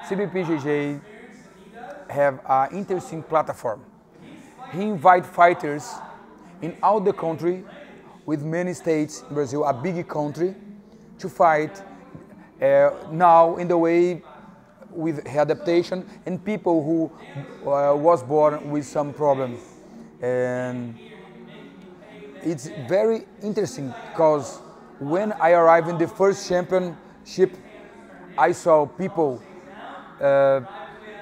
CBPJJ have an interesting platform. He invites fighters in all the country, with many states in Brazil, a big country, to fight now in the way with adaptation and people who was born with some problem. And it's very interesting because when I arrived in the first championship, I saw people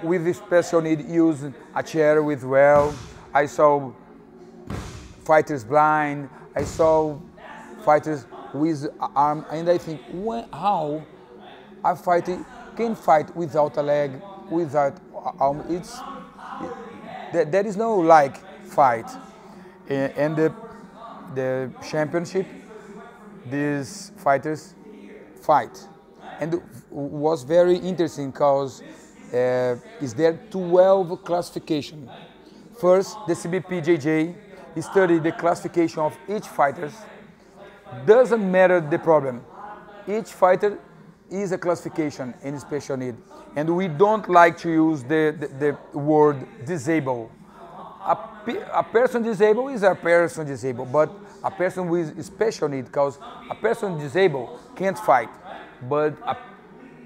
with special need use a chair with well. I saw fighters blind. I saw fighters with an arm, and I think, how a fighter can fight without a leg, without arm? There is no like fight. And the championship, these fighters fight, and it was very interesting because is there 12 classification. First, the CBPJJ studied the classification of each fighter. Doesn't matter the problem. Each fighter is a classification in special need, and we don't like to use the word disabled. A person disabled is a person disabled, but a person with special need, because a person disabled can't fight, but a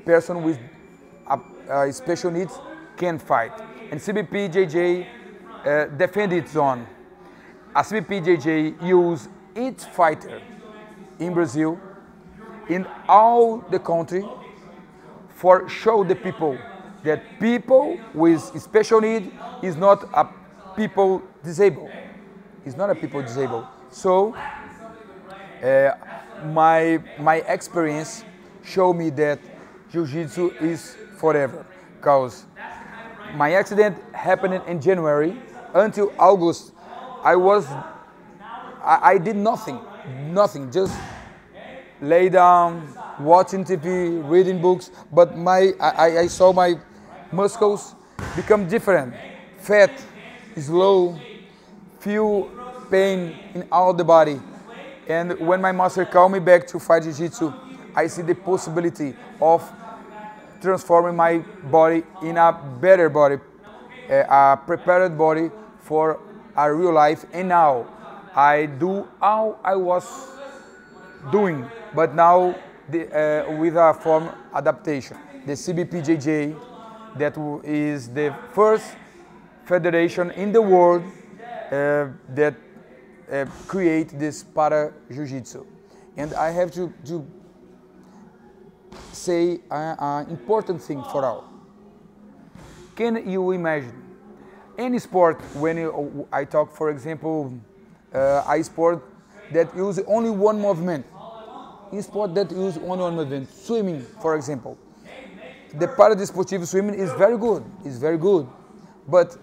person with a special needs can fight. And CBPJJ defend its own. A CBPJJ use each fighter in Brazil, in all the country, for show the people that people with special need is not a people disabled. It's not a people disabled. So my experience showed me that Jiu-Jitsu is forever, because my accident happened in January. Until August, I did nothing, just lay down, watching TV, reading books, but I saw my muscles become different, fat, slow, feel pain in all the body. And when my master called me back to fight Jiu-Jitsu, I see the possibility of transforming my body in a better body, a prepared body for a real life. And now I do all I was doing, but now with a form adaptation. The CBPJJ, that is the first federation in the world that create this Parajiu-Jitsu. And I have to say an important thing for all. Can you imagine any sport, when I talk, for example, a sport that uses only one movement, in sport that uses only one movement, swimming, for example. The paradesportivo swimming is very good, but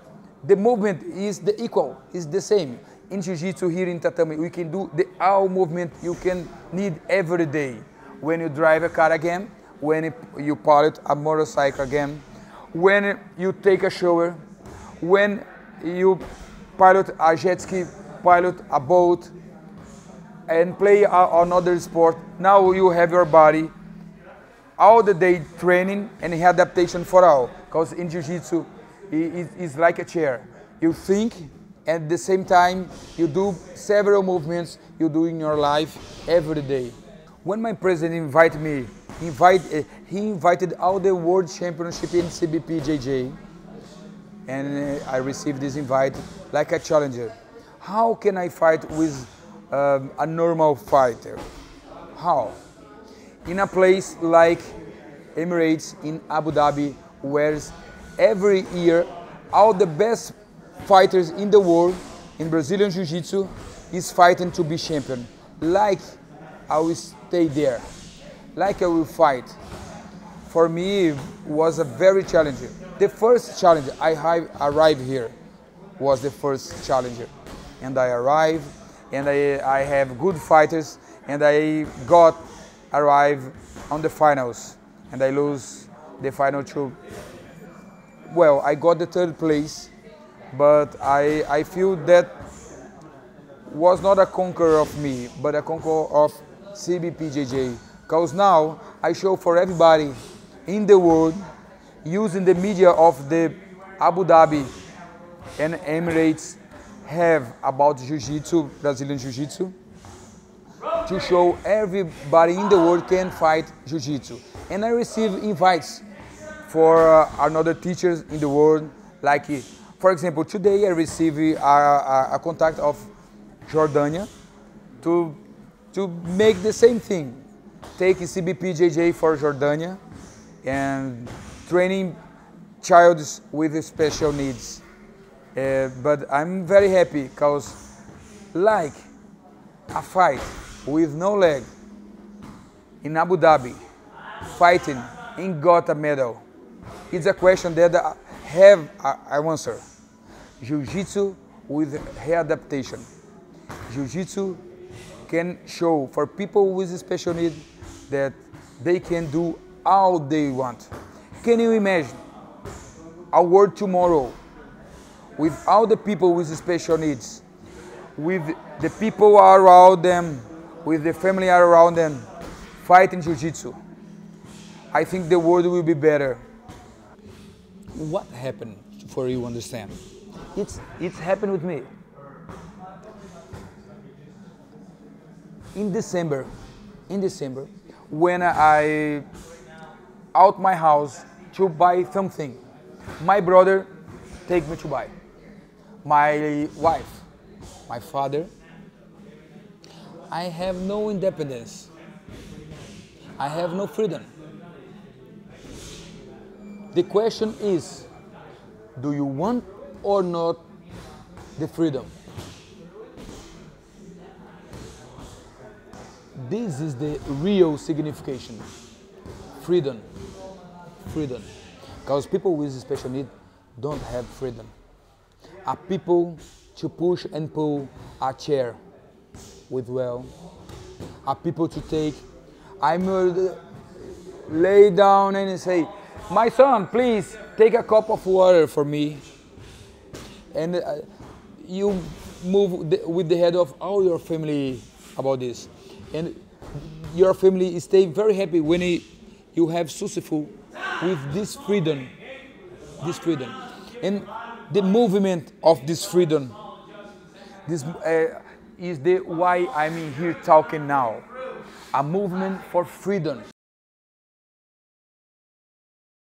the movement is is the same. In Jiu-Jitsu here in tatami, we can do the all movement you can need every day. When you drive a car again, when you pilot a motorcycle again, when you take a shower, when you pilot a jet ski, pilot a boat, and play another sport. Now you have your body all the day training and adaptation for all. Because in Jiu-Jitsu, it's like a chair. You think, and at the same time, you do several movements you do in your life every day. When my president invited me, he invited all the world championship in CBPJJ, and I received this invite like a challenger. How can I fight with a normal fighter? How? In a place like Emirates in Abu Dhabi, where every year all the best fighters in the world in Brazilian Jiu-Jitsu is fighting to be champion. Like I will stay there, like I will fight. For me, it was a very challenging. The first challenge I arrived here was the first challenger, and I arrived, and I have good fighters, and I arrive on the finals, and I lose the final two. Well, I got the third place, but I feel that was not a conqueror of me, but a conqueror of CBPJJ. Because now I show for everybody in the world using the media of the Abu Dhabi and Emirates have about Jiu-Jitsu, Brazilian Jiu-Jitsu, to show everybody in the world can fight Jiu-Jitsu. And I receive invites for another teachers in the world, like, for example, today I receive a contact of Jordania to make the same thing, take CBPJJ for Jordania and training childs with special needs. But I'm very happy because like a fight with no leg in Abu Dhabi, fighting and got a medal. It's a question that I answer. Jiu-Jitsu with readaptation. Jiu-Jitsu can show for people with special needs that they can do all they want. Can you imagine a world tomorrow with all the people with special needs, with the people around them, with the family around them, fighting Jiu-Jitsu? I think the world will be better. What happened for you understand? It's happened with me. In December, when I out my house to buy something, my brother take me to buy. My wife, my father, I have no independence. I have no freedom. The question is, do you want or not the freedom? This is the real signification. Freedom. Freedom. Because people with special needs don't have freedom. A people to push and pull a chair with well. A people to take, I'm lay down and say, my son, please take a cup of water for me. And you move with the head of all your family about this. And your family stay very happy when you have successful with this freedom. This freedom. And the movement of this freedom, this is the why I'm here talking now. A movement for freedom.